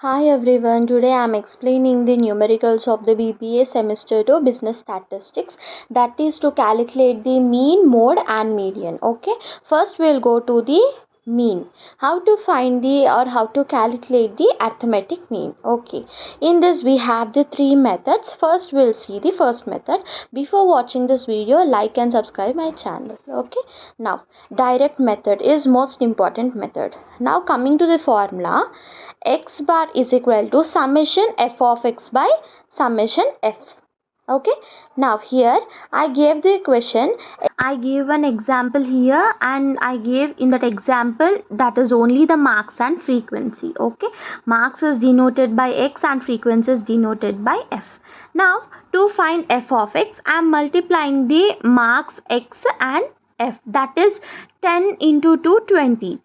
Hi everyone, today I am explaining the numericals of the BPA semester 2 business statistics, that is to calculate the mean, mode and median. Okay, first we'll go to the mean, how to find the or how to calculate the arithmetic mean. Okay, in this we have the three methods. First we'll see the first method. Before watching this video, like and subscribe my channel. Okay, now direct method is most important method. Now coming to the formula, x bar is equal to summation f of x by summation f. Okay, now here I gave the equation. I gave an example here and I gave in that example that is only the marks and frequency. Okay, marks is denoted by x and frequency is denoted by f. Now to find f of x, I am multiplying the marks x and f, that is 10 into 2 20,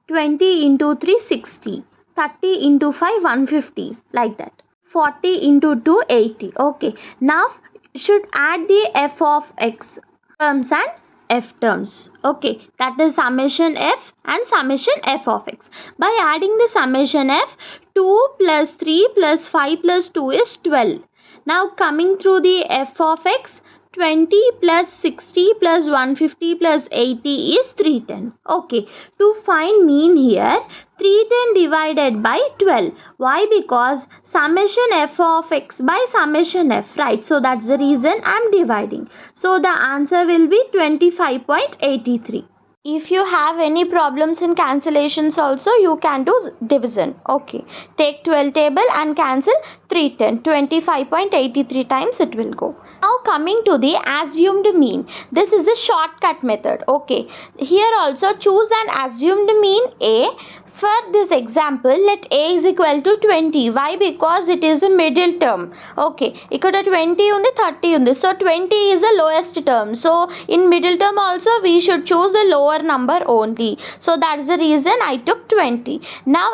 20 into 3 60, 30 into 5 150, like that, 40 into 2 80. Okay, now should add the f of x terms and f terms. Okay, that is summation f and summation f of x. By adding the summation f, 2 plus 3 plus 5 plus 2 is 12. Now coming through the f of x, 20 plus 60 plus 150 plus 80 is 310. Okay, to find mean here, 310 divided by 12. Why? Because summation f of x by summation f, right? So that's the reason I'm dividing. So the answer will be 25.83. If you have any problems in cancellations also, you can do division. Okay, take 12 table and cancel 310. 25.83 times it will go. Now coming to the assumed mean, this is a shortcut method. Okay, here also choose an assumed mean A. For this example, let A is equal to 20. Why? Because it is a middle term. Okay, ikkada 20 undi, 30 undi. So 20 is the lowest term. So in middle term also we should choose a lower number only. So that's the reason I took 20. Now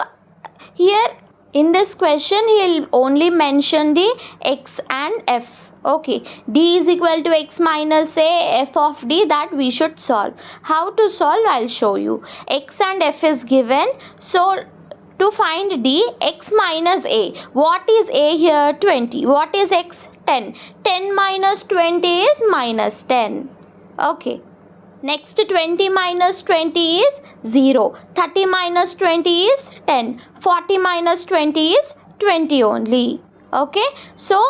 here in this question he'll only mention the x and f. Okay, d is equal to x minus a f of d, that we should solve. How to solve, I'll show you. X and f is given, so to find d, x minus a. What is a here? 20. What is x? 10. 10 minus 20 is minus 10. Okay, next 20 minus 20 is 0. 30 minus 20 is 10. 40 minus 20 is 20 only. Okay, so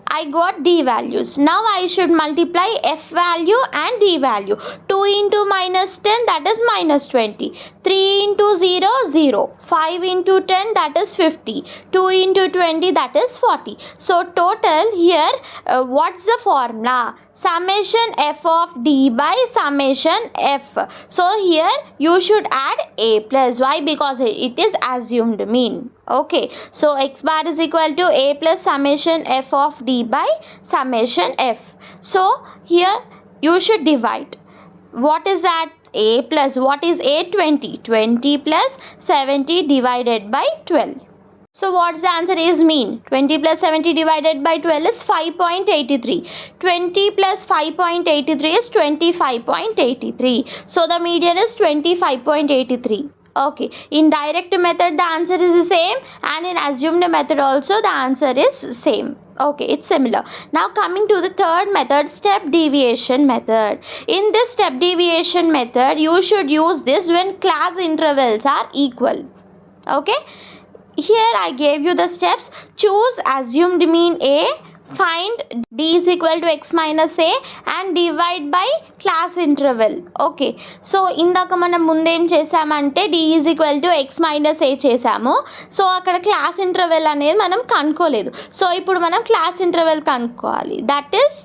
I got d values. Now I should multiply f value and d value. 2 into minus 10, that is minus 20. 3 into 0, 0. 5 into 10, that is 50. 2 into 20, that is 40. So total here, what's the formula? Summation f of d by summation f. So here you should add a plus. Why? Because it is assumed mean. Okay, so x bar is equal to a plus summation f of d by summation f. So here you should divide. What is that? A plus, what is a? 20. 20 plus 70 divided by 12. So what's the answer is mean? 20 plus 70 divided by 12 is 5.83. 20 plus 5.83 is 25.83. So the median is 25.83. Okay, in direct method the answer is the same, and in assumed method also the answer is same. Okay, it's similar. Now coming to the third method, step deviation method. In this step deviation method, you should use this when class intervals are equal. Okay, here I gave you the steps. Choose assumed mean A, find d is equal to x minus a and divide by class interval. Okay, so ఇందాక మనం ముందేం చేసామంటే d is equal to x minus a చేసాము. So అక్కడ class interval అనేది మనం కనుక్కోలేదు. So ఇప్పుడు మనం క్లాస్ ఇంటర్వెల్ కనుక్కోవాలి. That is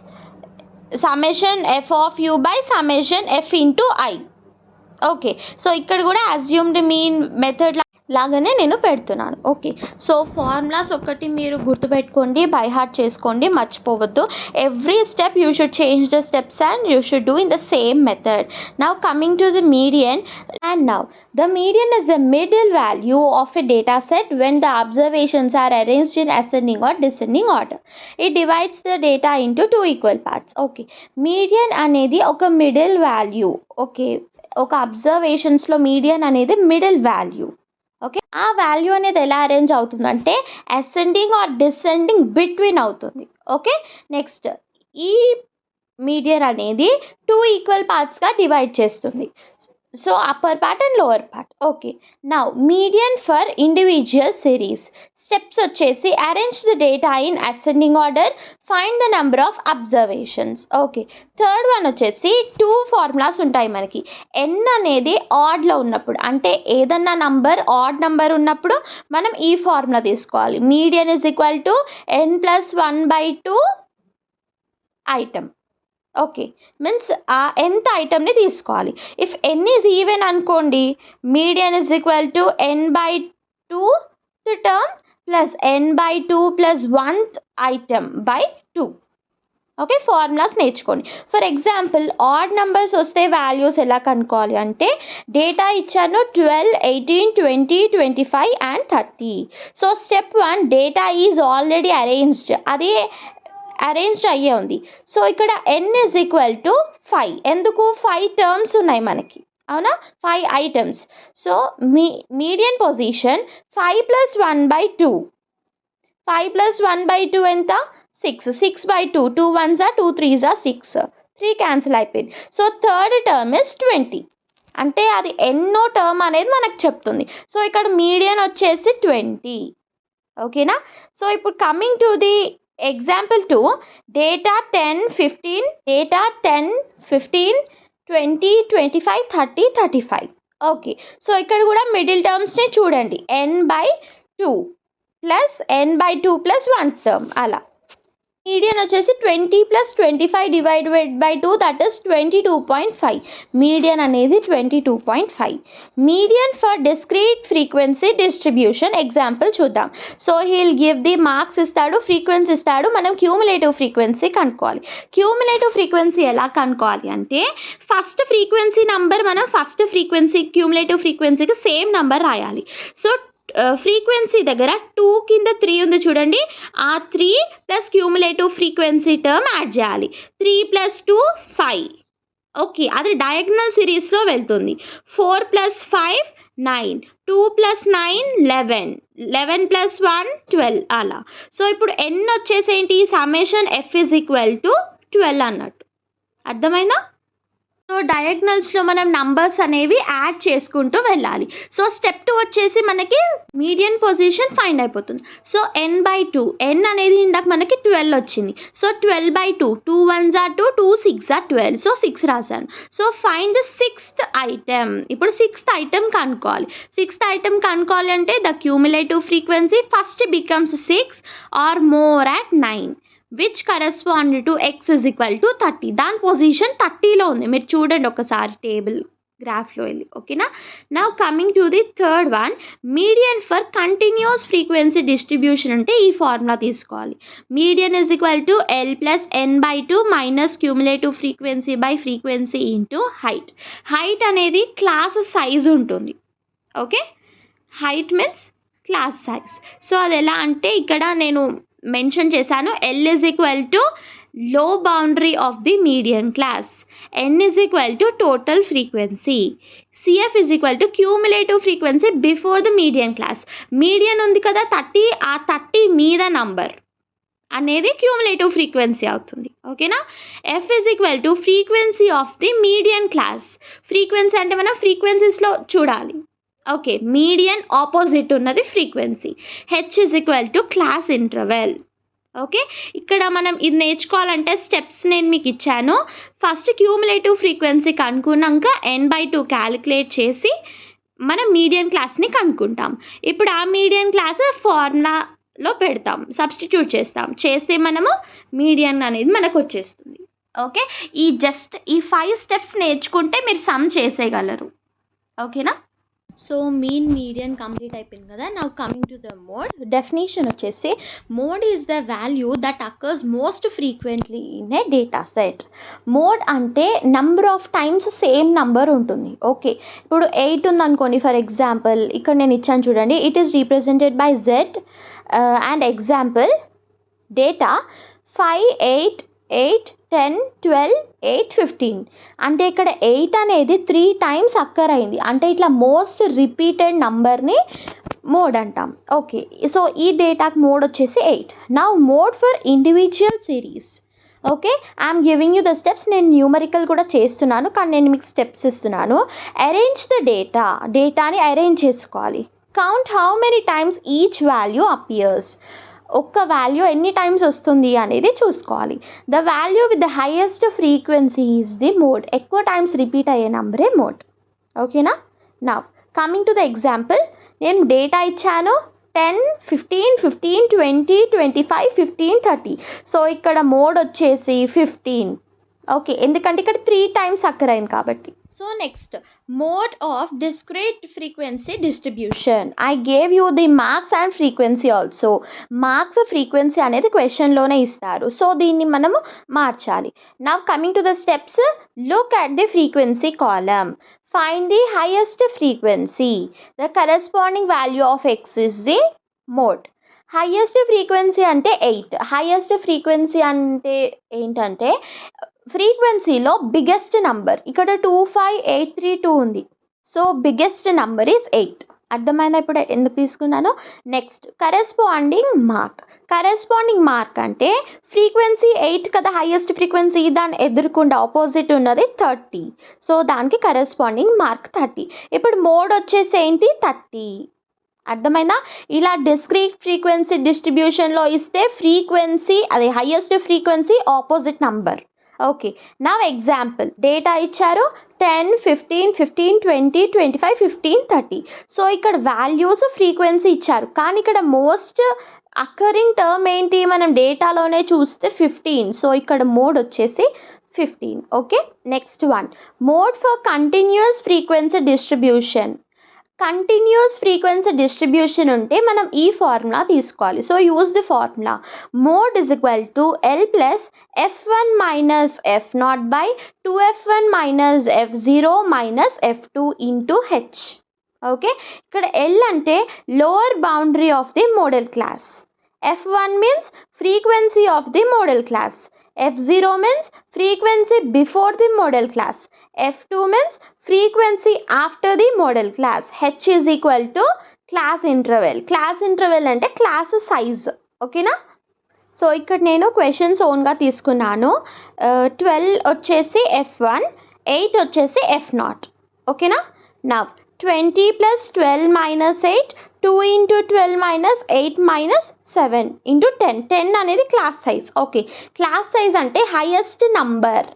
summation f of u by summation f into I. Okay, so ఇక్కడ కూడా అస్యూమ్డ్ మీన్ మెథడ్ లాగానే నేను పెడుతున్నాను. ఓకే, సో ఫార్ములాస్ ఒకటి మీరు గుర్తుపెట్టుకోండి, బై హార్ట్ చేసుకోండి, మర్చిపోవద్దు. Every step you should change the steps and you should do in the same method. Now coming to the median, and now the median is the middle value of a data set when the observations are arranged in ascending or descending order. It divides the data into two equal parts. Okay, median అనేది ఒక middle value. Okay, ఒక అబ్జర్వేషన్స్లో median అనేది middle value. Okay, ఆ value అనేది ఎలా arrange అవుతుందంటే ascending or descending between అవుతుంది. ఓకే, నెక్స్ట్ ఈ మీడియన్ అనేది 2 ఈక్వల్ పార్ట్స్గా డివైడ్ చేస్తుంది. So upper part and lower part. Okay, now median for individual series steps వచ్చేసి arrange the data in ascending order, find the number of observations. Okay, third one వచ్చేసి 2 formulas ఉంటాయి మనకి. ఎన్ అనేది ఆడ్లో ఉన్నప్పుడు, అంటే ఏదన్నా నంబర్ ఆడ్ నంబర్ ఉన్నప్పుడు మనం ఈ ఫార్ములా తీసుకోవాలి. Median is equal to n+1/2 item. Okay, means ఆ nth ఐటమ్ని తీసుకోవాలి. ఇఫ్ n ఈజ్ ఈవెన్ అనుకోండి, median is equal to n/2 the term plus n/2 plus 1th item by 2. Okay, formulas నేర్చుకోండి. For example odd numbers వస్తే values ఎలా కనుక్కోవాలి అంటే data ఇచ్చాను 12, 18, 20, 25 and 30. So step 1, data is already arranged, అదే arranged అయ్యే ఉంది. సో ఇక్కడ n ఇస్ ఈక్వల్ టు 5. ఎందుకు? 5 టర్మ్స్ ఉన్నాయి మనకి, అవునా, 5 ఐటమ్స్. So median position 5 + 1/2. 5 + 1/2 ఎంత? 6. 6/2, 2 1s are 2 3s are 6. 3 cancel అయిపోయింది. సో థర్డ్ టర్మ్ ఇస్ 20, అంటే అది ఎన్నో టర్మ్ అనేది మనకు చెప్తుంది. సో ఇక్కడ మీడియన్ వచ్చేసి 20. ఓకేనా? సో ఇప్పుడు coming to the example 2, data 10, 15, data 10, 15, 20, 25, 30, 35. Okay, so ఇక్కడ కూడా మిడిల్ టర్మ్స్ని చూడండి, n/2 plus n/2 plus 1 term అలా. మీడియన్ వచ్చేసి 20 + 25 divided by 2, that is 22.5. Median అనేది 22.5. Median for discrete frequency distribution example చూద్దాం. So he'll give the marks ఇస్తాడు, frequency ఇస్తాడు, మనం క్యూములేటివ్ ఫ్రీక్వెన్సీ కనుక్కోవాలి. క్యూములేటివ్ ఫ్రీక్వెన్సీ ఎలా కనుక్కోవాలి అంటే ఫస్ట్ ఫ్రీక్వెన్సీ నంబర్ మనం ఫస్ట్ ఫ్రీక్వెన్సీ క్యూములేటివ్ ఫ్రీక్వెన్సీకి సేమ్ నంబర్ రాయాలి. సో ఫ్రీక్వెన్సీ దగ్గర 2 కింద 3 ఉంది చూడండి, ఆ 3 plus cumulative frequency term add చేయాలి. 3 + 2 5. ఓకే, అది డయాగ్నల్ సిరీస్లో వెళ్తుంది. 4 + 5 9, 2 + 9 11, 11 + 1 12 అలా. సో ఇప్పుడు n వచ్చేసి ఏంటి? Summation f is equal to 12 అన్నట్టు. అర్థమైందా? సో డయాగ్నల్స్లో మనం నంబర్స్ అనేవి యాడ్ చేసుకుంటూ వెళ్ళాలి. సో స్టెప్ 2 వచ్చేసి మనకి మీడియన్ పొజిషన్ ఫైండ్ అయిపోతుంది. సో n/2, n అనేది ఇందాక మనకి 12 వచ్చింది. So 12/2, 2 1s are 2, 2 6s are 12. So 6 రాశాను. So find the 6th item. ఇప్పుడు 6th ఐటమ్ కనుక్కోవాలి. 6th ఐటమ్ కనుక్కోవాలి అంటే the cumulative frequency first becomes 6 or more at 9. Which correspond to x is equal to 30. దాని పొజిషన్ 30లో ఉంది, మీరు చూడండి ఒకసారి టేబుల్ గ్రాఫ్లో వెళ్ళి. ఓకేనా? Now coming to the third one, median for continuous frequency distribution అంటే ఈ ఫార్ములా తీసుకోవాలి. Median is equal to L + n/2 minus cumulative frequency by frequency into height. Height అనేది క్లాస్ సైజ్ ఉంటుంది. Okay, height means class size. So అది ఎలా అంటే ఇక్కడ నేను మెన్షన్ చేశాను, L ఇస్ ఈక్వల్ టు లో boundary of the median class, n is equal to total frequency, CF is equal to cumulative frequency before the median class. Median ఉంది కదా 30, ఆ 30 మీద నంబర్ అనేది క్యూములేటివ్ ఫ్రీక్వెన్సీ అవుతుంది. ఓకేనా? F is equal to frequency of the median class. Frequency అంటే మనం ఫ్రీక్వెన్సీస్లో చూడాలి. ఓకే, మీడియన్ ఆపోజిట్ ఉన్నది frequency. H is equal to class interval. Okay, ఇక్కడ మనం ఇది నేర్చుకోవాలంటే స్టెప్స్ నేను మీకు ఇచ్చాను. ఫస్ట్ క్యూములేటివ్ ఫ్రీక్వెన్సీ కనుక్కున్నాక n/2 క్యాలిక్యులేట్ చేసి మనం మీడియన్ క్లాస్ని కనుక్కుంటాం. ఇప్పుడు ఆ మీడియన్ క్లాస్ ఫార్ములాలో పెడతాం, సబ్స్టిట్యూట్ చేస్తే మనము మీడియన్ అనేది మనకు వచ్చేస్తుంది. ఓకే, ఈ 5 స్టెప్స్ నేర్చుకుంటే మీరు సమ్ చేసేయగలరు. ఓకేనా? సో మీన్ మీడియన్ కంప్లీట్ అయిపోయింది కదా. Now coming to the mode. Definition వచ్చేసి mode is the value that occurs most frequently in a data set. Mode అంటే number of times same number ఉంటుంది. Okay, ఇప్పుడు 8 ఉందనుకోండి ఫర్ ఎగ్జాంపుల్, ఇక్కడ నేను ఇచ్చాను చూడండి, it is represented by Z and example data 5 8 8, 10, 12, 8, 15. అంటే ఇక్కడ 8 అనేది 3 times అక్కర్ అయింది. అంటే ఇట్లా మోస్ట్ రిపీటెడ్ నంబర్ని మోడ్ అంటాం. ఓకే, సో ఈ డేటాకి మోడ్ వచ్చేసి 8. Now mode for individual series. Okay, I'm giving you the steps. నేను న్యూమరికల్ కూడా చేస్తున్నాను, కానీ నేను మీకు స్టెప్స్ ఇస్తున్నాను. అరేంజ్ ద డేటాని అరేంజ్ చేసుకోవాలి. Count how many times each value appears. ఒక్క వాల్యూ ఎన్ని టైమ్స్ వస్తుంది అనేది చూసుకోవాలి. The value with the highest frequency is the mode. ఎక్కువ టైమ్స్ రిపీట్ అయ్యే నంబరే మోడ్. ఓకేనా? Now coming to the example, నేను డేటా ఇచ్చాను 10, 15, 15, 20, 25, 15, 30. సో ఇక్కడ మోడ్ వచ్చేసి 15. ఓకే, ఎందుకంటే ఇక్కడ 3 times అక్కర్ అయింది కాబట్టి. So next, mode of discrete frequency distribution. I gave you the marks and frequency also. Marks frequency అనేది క్వశ్చన్లోనే ఇస్తారు, సో దీన్ని మనము మార్చాలి. Now coming to the steps, look at the frequency column. Find the highest frequency. The corresponding value of x is the mode. Highest frequency అంటే 8. Highest frequency అంటే ఏంటంటే ఫ్రీక్వెన్సీలో biggest number. ఇక్కడ 25832 ఉంది. So biggest number is 8. అర్థమైందా ఇప్పుడు ఎందుకు తీసుకున్నాను? నెక్స్ట్, కరెస్పాండింగ్ మార్క్ అంటే ఫ్రీక్వెన్సీ 8 కదా హైయెస్ట్ ఫ్రీక్వెన్సీ, దాని ఎదురుకుండా ఆపోజిట్ ఉన్నది 30. సో దానికి కరెస్పాండింగ్ మార్క్ 30. ఇప్పుడు మోడ్ వచ్చేసి ఏంటి? 30. అర్థమైందా? ఇలా డిస్క్రీట్ ఫ్రీక్వెన్సీ డిస్ట్రిబ్యూషన్లో ఇస్తే ఫ్రీక్వెన్సీ అది highest frequency opposite number. Okay, నా ఎగ్జాంపుల్ డేటా ఇచ్చారు 10, 15, 15, 20, 25, 15, 30. సో ఇక్కడ వాల్యూస్ ఫ్రీక్వెన్సీ ఇచ్చారు, కానీ ఇక్కడ మోస్ట్ అకరింగ్ టర్మ్ ఏంటి? మనం డేటాలోనే చూస్తే 15. సో ఇక్కడ మోడ్ వచ్చేసి 15. Okay, next one, mode for continuous frequency distribution. Continuous frequency distribution ఉంటే మనం ఈ ఫార్ములా తీసుకోవాలి. So use the formula. Mode is equal to L plus F1 minus F0 by 2F1 minus F0 minus F2 into H. Okay, ఇక్కడ L అంటే lower boundary of the modal class. F1 means frequency of the modal class. F0 means frequency before the model class. F2 means frequency after the model class. H is equal to class interval. Class interval అంటే class size. ఓకేనా? So ఇక్కడ నేను questions ఓన్గా తీసుకున్నాను. 12 వచ్చేసి F1, 8 వచ్చేసి F0. ఓకేనా? Now 20 plus 12 minus 8, 2 into 12 minus 8 minus 7 into 10. 10 అనేది class size. Okay, class size అంటే హైయెస్ట్ నంబర్.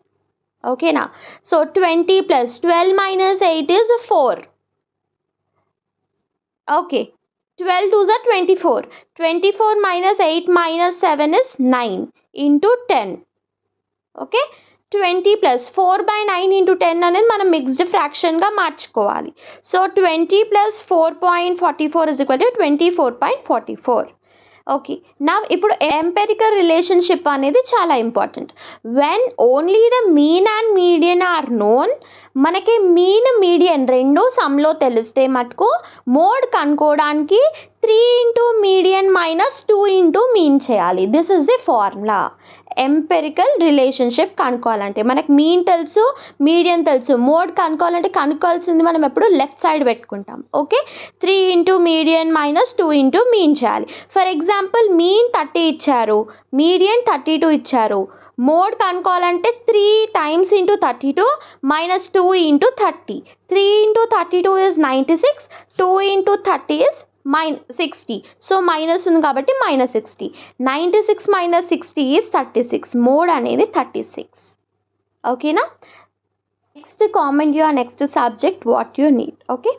ఓకేనా? So 20 plus 12 minus 8 is 4. Okay, 12 2s are 24. 24 minus 8 minus 7 is 9 into 10. Okay, 20 plus 4/9 into 10 అనేది మనం మిక్స్డ్ ఫ్రాక్షన్గా మార్చుకోవాలి. So 20 plus 4.44 is equal to 24.44. Okay, నా ఇప్పుడు empirical relationship అనేది చాలా important. When only the mean and median are known, మనకి mean median రెండు సమ్లో తెలిస్తే మటుకు మోడ్ కనుక్కోవడానికి 3 into median minus 2 into mean చేయాలి. This is the formula. Empirical relationship కనుక్కోవాలంటే మనకు మీన్ తెలుసు, మీడియన్ తెలుసు. మోడ్ కనుక్కోవాలంటే కనుక్కోవాల్సింది మనం ఎప్పుడు లెఫ్ట్ సైడ్ పెట్టుకుంటాం. Okay, 3 into median minus 2 into mean చేయాలి. ఫర్ ఎగ్జాంపుల్ మీన్ 30 ఇచ్చారు, మీడియన్ 32 ఇచ్చారు. మోడ్ కనుక్కోవాలంటే 3 times into 32 minus 2 into 30. 3 into 32 is 96, 2 into 30 is -60. So minus ఉంది కాబట్టి -60. 96 minus 60 is 36. మోడ్ అనేది 36. ఓకేనా? Next comment your next subject what you need. Okay,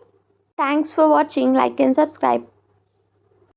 thanks for watching. Like and subscribe.